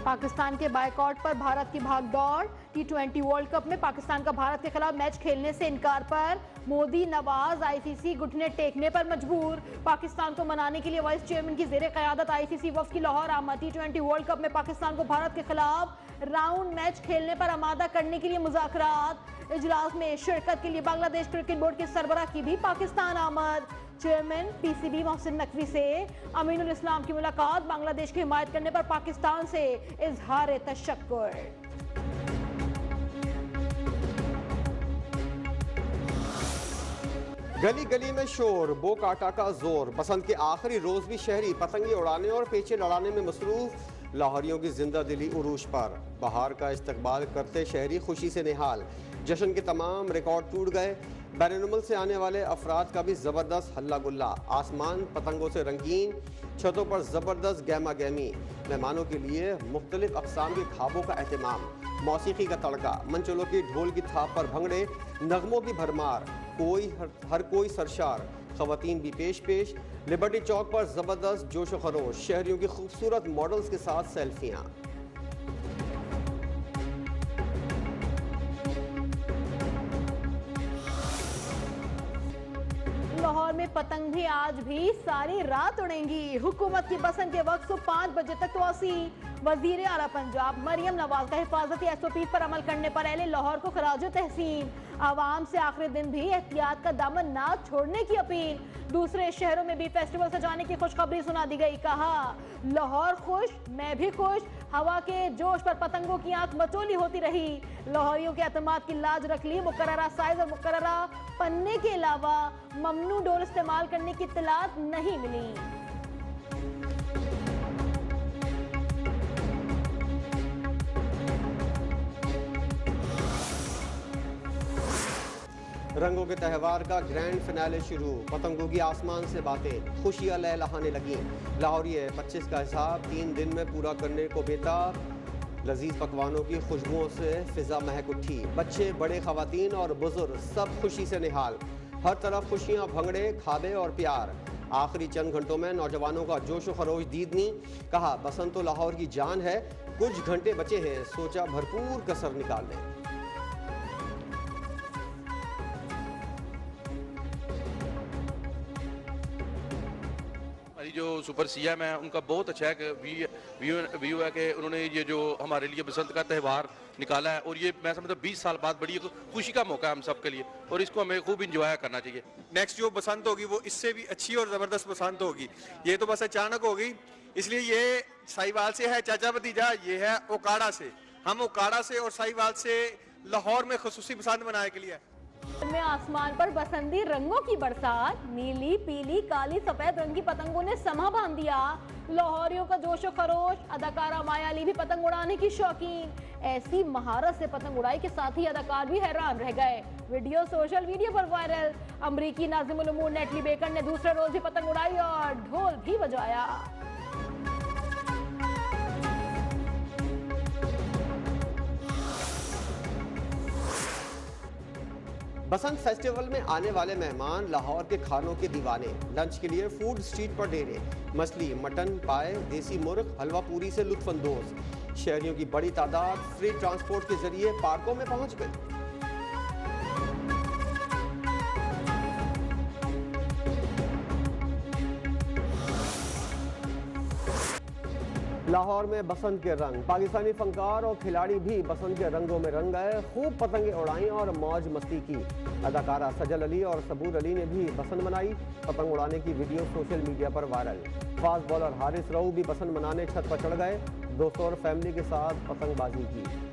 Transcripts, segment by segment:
पाकिस्तान के बायकॉट पर भारत की भागदौड़। T20 वर्ल्ड कप में पाकिस्तान का भारत के खिलाफ मैच खेलने से इनकार पर मोदी नवाज आईसीसी घुटने टेकने पर मजबूर। पाकिस्तान को मनाने के लिए वाइस चेयरमैन की जेरे क़यादत आईसीसी वफ़द की लाहौर आमद। T20 वर्ल्ड कप में पाकिस्तान को भारत के खिलाफ राउंड मैच खेलने पर आमादा करने के लिए मुज़ाकरात। इजलास में शिरकत के लिए बांग्लादेश क्रिकेट बोर्ड के सरबराह की भी पाकिस्तान आमद। चेयरमैन पीसीबी मोहसिन नकवी से अमीनुल इस्लाम की मुलाकात। बांग्लादेश की हिमायत करने पर पाकिस्तान से इजहार तशक्कुर। गली गली में शोर, बो काटा का जोर। बसंत के आखिरी रोज भी शहरी पतंगे उड़ाने और पेचे लड़ाने में मसरूफ। लाहौरियों की जिंदा दिली उरूज पर। बहार का इस्तकबाल करते शहरी खुशी से निहाल। जश्न के तमाम रिकॉर्ड टूट गए। बैनुल से आने वाले अफराद का भी ज़बरदस्त हल्ला गुल्ला। आसमान पतंगों से रंगीन, छतों पर ज़बरदस्त गहमा गहमी। मेहमानों के लिए मुख्तलिफ अक़साम के खाबों का एहतमाम। मौसीकी का तड़का, मंचलों की ढोल की थाप पर भंगड़े, नगमों की भरमार। हर कोई सरशार, ख़वातीन भी पेश पेश। लिबर्टी चौक पर ज़बरदस्त जोश व खरोश। शहरियों की खूबसूरत मॉडल्स के साथ सेल्फियाँ। लाहौर में पतंग भी आज भी सारी रात उड़ेंगी। हुकूमत की बसंत के वक्त से 5 बजे तक तोसी। वजीर आला पंजाब मरियम नवाज का हिफाजती SOP पर अमल करने पर अहले लाहौर को खराज तहसीन। आवाम से आखिरी दिन भी एहतियात का दामन ना छोड़ने की अपील। दूसरे शहरों में भी फेस्टिवल सजाने की खुशखबरी सुना दी गई। कहा लाहौर खुश, मैं भी खुश। हवा के जोश पर पतंगों की आंख मचोली होती रही। लाहौरियों के एतमाद की लाज रख ली। मुकर्ररा साइज और मुकर्ररा पन्ने के अलावा ममनू डोर इस्तेमाल करने की इत्तलात नहीं मिली। रंगों के त्यौहार का ग्रैंड फिनाले शुरू। पतंगों की आसमान से बातें, खुशियां लहलहाने लगी। लाहौरिये 25 का हिसाब 3 दिन में पूरा करने को बेताब। लजीज पकवानों की खुशबुओं से फिजा महक उठी। बच्चे, बड़े, खवातीन और बुजुर्ग सब खुशी से निहाल। हर तरफ खुशियां, भंगड़े, खाबे और प्यार। आखिरी चंद घंटों में नौजवानों का जोश व खरोश दीदनी। कहा बसंत तो लाहौर की जान है, कुछ घंटे बचे हैं, सोचा भरपूर कसर निकाल लें। जो सुपर सीएम है उनका बहुत अच्छा है व्यू है कि उन्होंने ये जो हमारे लिए बसंत का त्यौहार निकाला है। और ये मैं समझता हूँ 20 साल बाद बड़ी खुशी का मौका है हम सब के लिए और इसको हमें खूब इंजॉय करना चाहिए। नेक्स्ट जो बसंत होगी वो इससे भी अच्छी और ज़बरदस्त बसंत होगी। ये तो बस अचानक होगी, इसलिए ये साहिवाल से है चाचा भतीजा, ये है ओकाड़ा से। हम ओकाड़ा से और साहिवाल से लाहौर में खुसूसी बसंत मनाने के लिए में आसमान पर बसंती रंगों की बरसात। नीली, पीली, काली, सफेद रंग की पतंगों ने समा बांध दिया। लाहौरियों का जोश खरोश। अदाकारा माया अली भी पतंग उड़ाने की शौकीन। ऐसी महारत से पतंग उड़ाई के साथ ही अदाकार भी हैरान रह गए। वीडियो सोशल मीडिया पर वायरल। अमरीकी नाज़िमुल उमूर नेटली बेकर ने दूसरे रोज भी पतंग उड़ाई और ढोल भी बजाया। बसंत फेस्टिवल में आने वाले मेहमान लाहौर के खानों के दीवाने। लंच के लिए फूड स्ट्रीट पर डेरे। मछली, मटन, पाए, देसी मुर्ग, हलवा पूरी से लुत्फानंदोज। शहरियों की बड़ी तादाद फ्री ट्रांसपोर्ट के जरिए पार्कों में पहुंच गई। लाहौर में बसंत के रंग। पाकिस्तानी फनकार और खिलाड़ी भी बसंत के रंगों में रंग गए। खूब पतंगे उड़ाई और मौज मस्ती की। अदाकारा सजल अली और सबूर अली ने भी बसंत मनाई। पतंग उड़ाने की वीडियो सोशल मीडिया पर वायरल। फास्ट बॉलर हारिस रऊ भी बसंत मनाने छत पर चढ़ गए। दोस्तों और फैमिली के साथ पतंगबाजी की।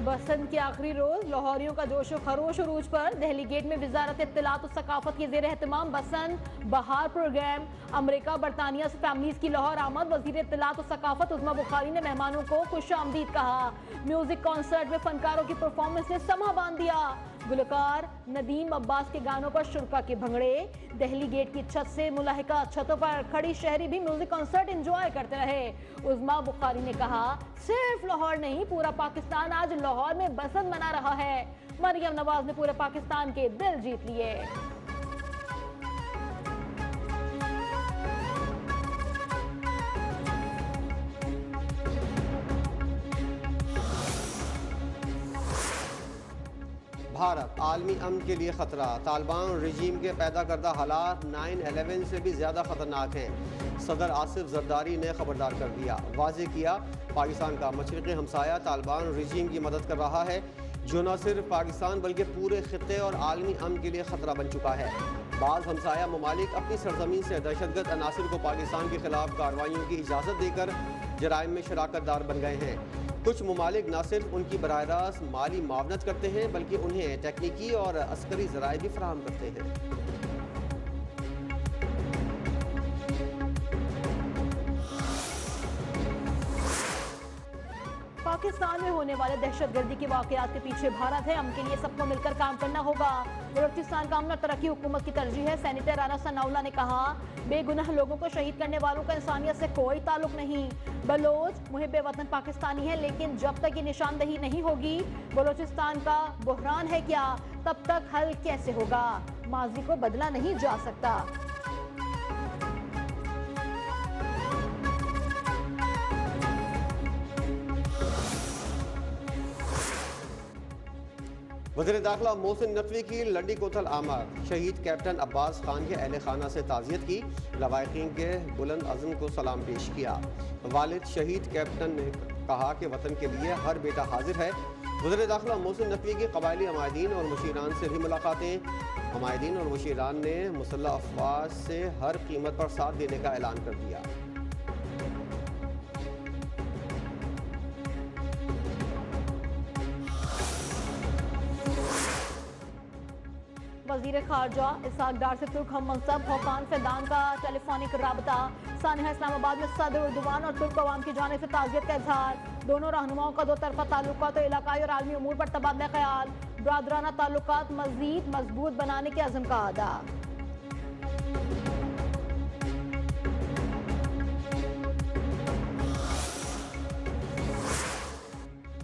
बसंत के आखिरी रोज लाहौरियों का जोश व खरोश उरूज पर। दहली गेट में वजारत इत्तलात और सकाफत के जेर एहतमाम बसंत बहार प्रोग्राम। अमरीका बरतानिया से फैमिलीज की लाहौर आमद। वजीर इत्तलात और सकाफत उस्मा बुखारी ने मेहमानों को खुश आमदीद कहा। म्यूजिक कॉन्सर्ट में फनकारों की परफॉर्मेंस ने समा बांध दिया। गुलकार नदीम अब्बास के गानों पर शुरा के भंगड़े। दिल्ली गेट की छत से मुलाहिका छतों पर खड़ी शहरी भी म्यूजिक कॉन्सर्ट एंजॉय करते रहे। उज़मा बुखारी ने कहा, सिर्फ लाहौर नहीं, पूरा पाकिस्तान आज लाहौर में बसंत मना रहा है। मरियम नवाज ने पूरे पाकिस्तान के दिल जीत लिए। भारत आलमी अमन के लिए खतरा। तालिबान रजीम के पैदा करदा हालात 9/11 से भी ज़्यादा ख़तरनाक हैं। सदर आसिफ जरदारी ने खबरदार कर दिया, वाज़ेह किया पाकिस्तान का मशरक़ी हमसाया तालिबान रजीम की मदद कर रहा है, जो न सिर्फ पाकिस्तान बल्कि पूरे खित्ते और आलमी अमन के लिए खतरा बन चुका है। बाज़ हमसाया ममालिक अपनी सरजमीन से दहशतगर्द अनासिर को पाकिस्तान के खिलाफ कार्रवाइयों की इजाज़त देकर जराइम में शराकतदार बन गए हैं। कुछ ममालिक न सिर्फ उनकी बराह रास्त माली मावनत करते हैं बल्कि उन्हें टेक्निकी और अस्करी ज़राए भी फराहम करते हैं। पाकिस्तान में होने वाले दहशतगर्दी के वाकयात के पीछे भारत है। हम के लिए सबको मिलकर काम करना होगा। बलूचिस्तान का अमन और तरक्की हुकूमत की तरजीह है। सेनेटर राना सनाउल्लाह ने कहा, बेगुनाह लोगों को शहीद करने वालों का इंसानियत से कोई ताल्लुक नहीं। बलोच मुहिब वतन पाकिस्तानी है, लेकिन जब तक ये निशानदही नहीं होगी बलूचिस्तान का बहरान है क्या, तब तक हल कैसे होगा। माजी को बदला नहीं जा सकता। वज़ीर दाखिला मोहसिन नकवी की लंडी कोथल आमद। शहीद कैप्टन अब्बास खान के अहले खाना से ताज़ियत की, लवाहिकीन के बुलंद अज़्म को सलाम पेश किया। वालिद शहीद कैप्टन ने कहा कि वतन के लिए हर बेटा हाजिर है। वज़ीर दाखिला मोहसिन नकवी की कबायली हमायदीन और मुशीरान से भी मुलाकातें। हमायदीन और मुशीरान ने मुसल्लह अफवाज से हर कीमत पर साथ देने का ऐलान कर दिया। वज़ीर खारजा इसहाक डार से तुर्क हम मनसब हौकान फैदान का टेलीफोनिक राबता। सानिया इस्लामाबाद में सदर उर्दुवान और तुर्क अवाम की जानिब से ताज़ियत का इजहार। दोनों रहनुमाओं का दो तरफा ताल्लुकात और इलाकाई और आलमी उमूर पर तबादला ख्याल। बरादराना ताल्लुकात मज़ीद मजबूत बनाने के अज़्म का अदा।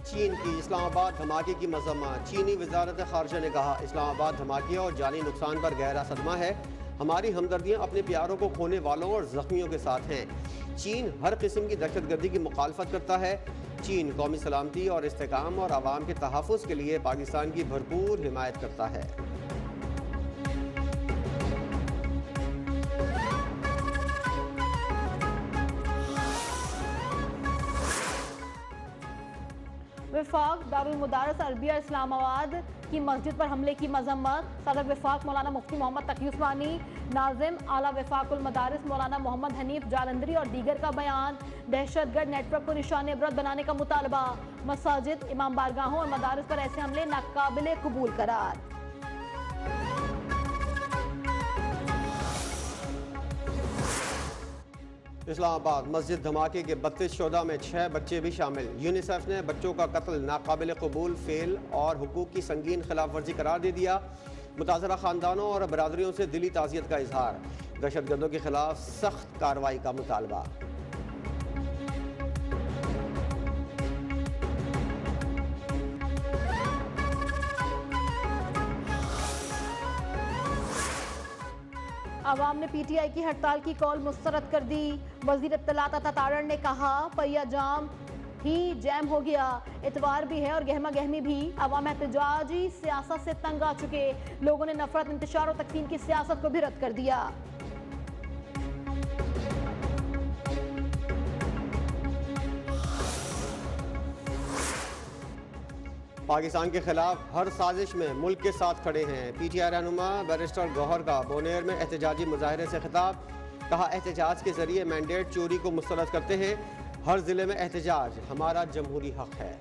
चीन की इस्लामाबाद धमाके की मज़म्मत। चीनी वज़ारत ख़ारजा ने कहा, इस्लामाबाद धमाके और जानी नुकसान पर गहरा सदमा है। हमारी हमदर्दियाँ अपने प्यारों को खोने वालों और ज़ख्मियों के साथ हैं। चीन हर किस्म की दहशतगर्दी की मुखालफत करता है। चीन कौमी सलामती और इस्तेकाम और आवाम के तहफ़्फ़ुज़ के लिए पाकिस्तान की भरपूर हिमायत करता है। विफाक दारुल मुदारस अरबिया इस्लामाबाद की मस्जिद पर हमले की मजम्मत। सदर विफाक मौलाना मुफ्ती मोहम्मद तकी उस्मानी, नाजिम आला विफाकुल मदारिस मौलाना मोहम्मद हनीफ जालंधरी और दीगर का बयान। दहशतगर्द नेटवर्क को निशान इबरत बनाने का मुतालबा। मसाजिद, इमाम बारगाहों और मदारिस पर ऐसे हमले नाकाबिले कबूल करार। इस्लामाबाद मस्जिद धमाके के 32 शुहदा में 6 बच्चे भी शामिल। यूनिसेफ ने बच्चों का कत्ल नाकाबिल कबूल, फेल और हुकूक की संगीन खिलाफ वर्जी करार दे दिया। मुतासरा खानदानों और बरादरियों से दिली ताज़ियत का इजहार। दहशतगर्दों के खिलाफ सख्त कार्रवाई का मुतालबा। अवाम ने पीटीआई की हड़ताल की कॉल मुस्तरद कर दी। वजीर इत्तलात अता तारड़ ने कहा, पहिया जाम ही जैम हो गया। इतवार भी है और गहमा गहमी भी। अवाम एहतजाजी सियासत से तंग आ चुके। लोगों ने नफरत, इंतशार और तकसीम की सियासत को भी रद्द कर दिया। पाकिस्तान के खिलाफ हर साजिश में मुल्क के साथ खड़े हैं। पीटीआई रहनुमा बैरिस्टर गौहर का बोनेर में एहतजाजी मुजाहरे से खिताब। कहा, एहतजाज के जरिए मैंडेट चोरी को मुस्तरद करते हैं। हर जिले में एहतजाज हमारा जमहूरी हक है।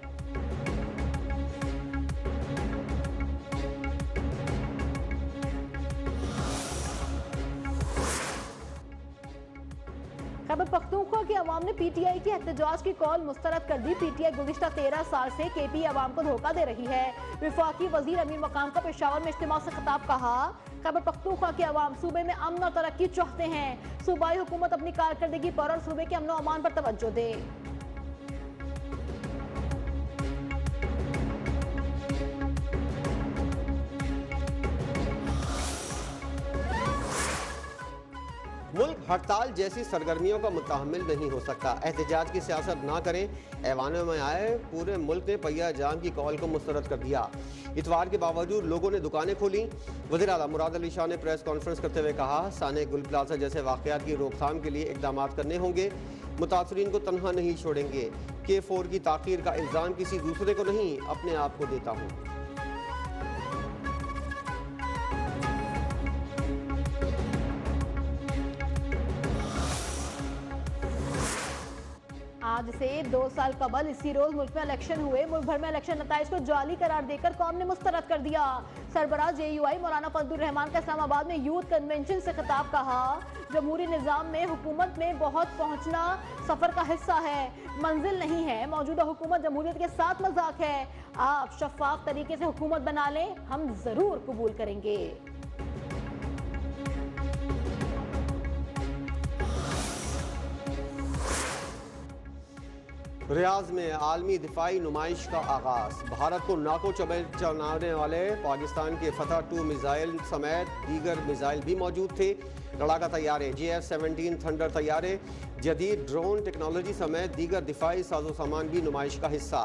खैबर पख्तूनख्वा की अवाम ने पीटीआई के एहतजाज की कॉल मुस्तरद कर दी। पीटीआई गुज़िश्ता 13 साल से केपी अवाम को धोखा दे रही है। विफाकी वजीर अमीर मकाम का पेशावर में इज्तिमा से खिताब। कहा, खैबर पख्तूनख्वा के अवाम सूबे में अमन और तरक्की चाहते हैं। सूबाई हुकूमत अपनी कारकर्दगी पर और सूबे के अमन और अमान पर तवज्जो दे। मुल्क हड़ताल जैसी सरगर्मियों का मुतहम्मिल नहीं हो सकता। एहतजाज की सियासत ना करें। ऐवानों में आए पूरे मुल्क ने पहिया जाम की कॉल को मुस्तरद कर दिया। इतवार के बावजूद लोगों ने दुकानें खोली। वज़ीर आला मुराद अली शाह ने प्रेस कॉन्फ्रेंस करते हुए कहा, साने गुल प्लाजा जैसे वाक़यात की रोकथाम के लिए इक़दाम करने होंगे। मुतासरीन को तनहा नहीं छोड़ेंगे। K4 की ताख़ीर का इल्ज़ाम किसी दूसरे को नहीं, अपने आप को देता हूँ। आज से 2 साल कबल इसी रोज मुल्क में इलेक्शन हुए। मुल्क भर में इलेक्शन नताइज को जाली करार देकर कौम ने मुस्तरद कर दिया। सरबराह JUI मौलाना फजलुर रहमान का इस्लामाबाद में यूथ कन्वेंशन से खिताब। कहा, जमहूरी निज़ाम में हुकूमत में बहुत पहुंचना सफर का हिस्सा है, मंजिल नहीं है। मौजूदा हुकूमत जमहूरियत के साथ मजाक है। आप शफाफ तरीके से हुकूमत बना लें, हम जरूर कबूल करेंगे। रियाज में आलमी दिफाई नुमाइश का आगाज। भारत को नाको चलाने वाले पाकिस्तान के फतह 2 मिसाइल समेत दीगर मिसाइल भी मौजूद थे। लड़ाका तैयारे, JF-17 थंडर तैयारे, जदीद ड्रोन टेक्नोलॉजी समेत दीगर दिफाई साजो सामान भी नुमाइश का हिस्सा।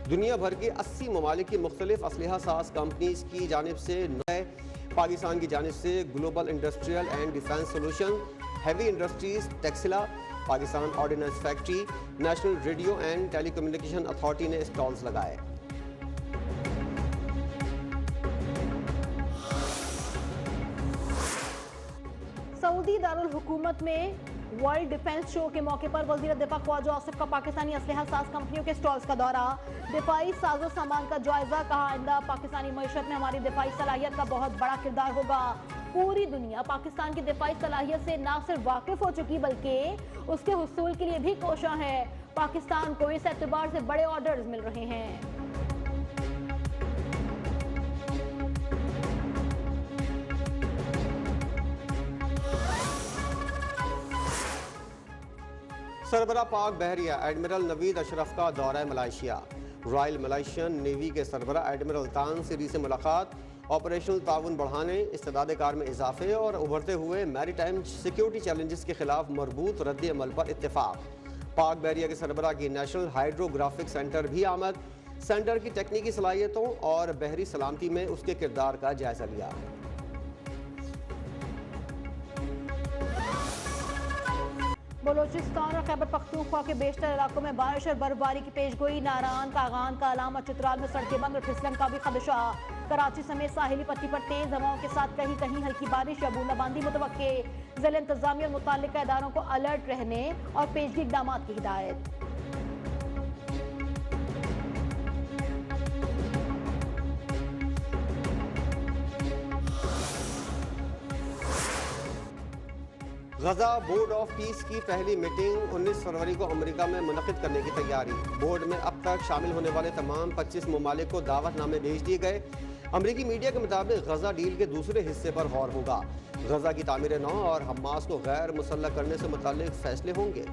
दुनिया भर के 80 ममालिक की मुख्तलिफ असलहा साज कंपनीज की जानिब से नए, पाकिस्तान की जानिब से global industrial and defence solution, heavy industries, Taxila, Pakistan ordnance factory, national radio and telecommunication authority ने स्टॉल्स लगाए। सऊदी दारुल हुकूमत में वर्ल्ड डिफेंस शो के मौके पर वजीर दिफा ख्वाजा आसिफ का पाकिस्तानी असलहा साज कंपनियों के स्टॉल्स का दौरा। दिफाई साजो सामान का जायजा। कहा, आइंदा पाकिस्तानी मईशत में हमारी दिफाई सलाहियत का बहुत बड़ा किरदार होगा। पूरी दुनिया पाकिस्तान की दिफाई सलाहियत से न सिर्फ वाकिफ हो चुकी बल्कि उसके हुसूल के लिए भी कोशा है। पाकिस्तान को इस एतबार से बड़े ऑर्डर्स मिल रहे हैं। सरबरा पाक बहरिया एडमिरल नवीद अशरफ का दौरा मलाइशिया। रॉयल मलाइशियन नेवी के सरबरा एडमिरल तान सीरी से मुलाकात। ऑपरेशनल ताउन बढ़ाने, इस्तेदाद कार में इजाफे और उभरते हुए मैरीटाइम सिक्योरिटी चैलेंजेस के खिलाफ मरबूत रद्द अमल पर इत्तेफाक। पाक बहरिया के सरबरा की नेशनल हाइड्रोग्राफिक सेंटर भी आमद। सेंटर की तकनीकी सलाहियतों और बहरी सलामती में उसके किरदार का जायजा लिया। बलोचिस्तान और खैबर पख्तूनख्वा के बेशतर इलाकों में बारिश और बर्फबारी की पेशगोई। नारान, कागान, कालाम और चित्राल में सड़कें बंद और फिसलन का भी खदशा। कराची समेत साहिली पट्टी पर तेज हवाओं के साथ कहीं कहीं हल्की बारिश या बूंदाबांदी मुतवक्के। जिला इंतजामिया और मुताल्लिका इदारों को अलर्ट रहने और पेशगी इक़दाम की हिदायत। गजा बोर्ड ऑफ पीस की पहली मीटिंग 19 फरवरी को अमेरिका में मुनक़िद करने की तैयारी। बोर्ड में अब तक शामिल होने वाले तमाम 25 ममालिक को दावतनामे भेज दिए गए। अमेरिकी मीडिया के मुताबिक गजा डील के दूसरे हिस्से पर गौर होगा। गजा की तामीर नौ और हमास को गैर मुसल्लह करने से मुताल्लिक फैसले होंगे।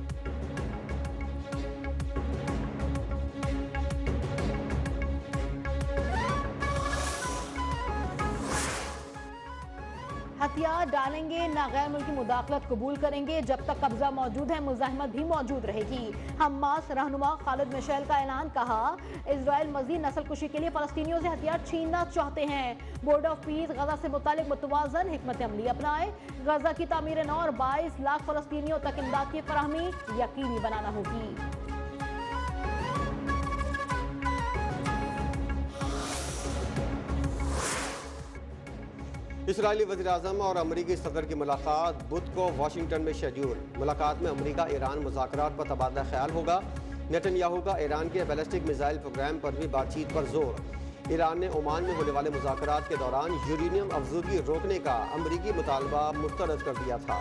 हथियार डालेंगे ना गैर मुल्की मुदाखलत कबूल करेंगे। जब तक कब्जा मौजूद है मुजाहिमत भी मौजूद रहेगी। हमास रहनुमा खालिद मिशेल का ऐलान। कहा, इजराइल मजीद नस्लकुशी के लिए फलस्तीनियों से हथियार छीनना चाहते हैं। बोर्ड ऑफ पीस गजा से मुतालिक मुतवाज़न हिकमत अमली अपनाए। गजा की तामीर नौ और 22 लाख फलस्तीनियों तक इमदाद की फराहमी यकीनी बनाना होगी। इसराइली वज़ीर-ए-आज़म और अमरीकी सदर की मुलाकात बुध को वाशिंगटन में शेड्यूल। मुलाकात में अमरीका ईरान मुज़ाकरात पर तबादला ख्याल होगा। नेतन्याहू का ईरान के बैलिस्टिक मिसाइल प्रोग्राम पर भी बातचीत पर जोर। ईरान ने ओमान में होने वाले मुज़ाकरात के दौरान यूरेनियम अफज़ूगी रोकने का अमरीकी मुतालबा मुस्तरद कर दिया था।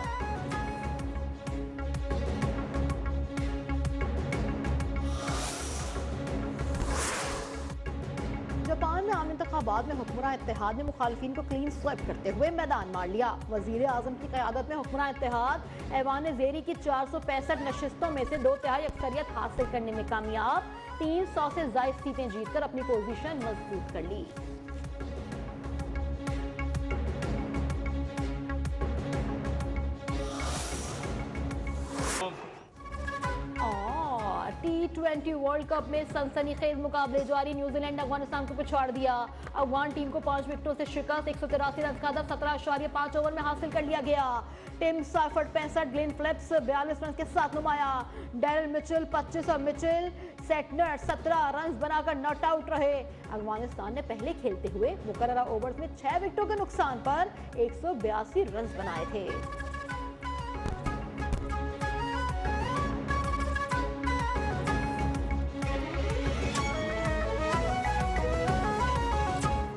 इंतखाबात में हुक्मरान इत्तेहाद ने मुखालिफिन को क्लीन स्वेप करते हुए मैदान मार लिया। वजीर आजम की क़यादत में हुक्मरान इत्तेहाद ऐवान ज़ेरी की 465 नशिस्तों में से 2/3 अक्सरियत हासिल करने में कामयाब। 300 से ज़ायद सीटें जीतकर अपनी पोजीशन मजबूत कर ली। T20 वर्ल्ड कप में सनसनीखेज मुकाबले जारी। न्यूजीलैंड ने अफगानिस्तान को पिछाड़ दिया। अफगान टीम को 5 विकेटों से शिकस्त। 183 रन का हदफ 17.5 ओवर में हासिल कर लिया गया। टिम साफर्ड 65, ग्लेन फिलिप्स 42 रन के साथ नुमाया। डैरल मिचेल 25 और मिचेल सेटनर 17 रन बनाकर नॉट आउट रहे। अफगानिस्तान ने पहले खेलते हुए मुकर्ररा ओवर्स में 6 विकेटों के नुकसान पर 182 रन बनाए थे।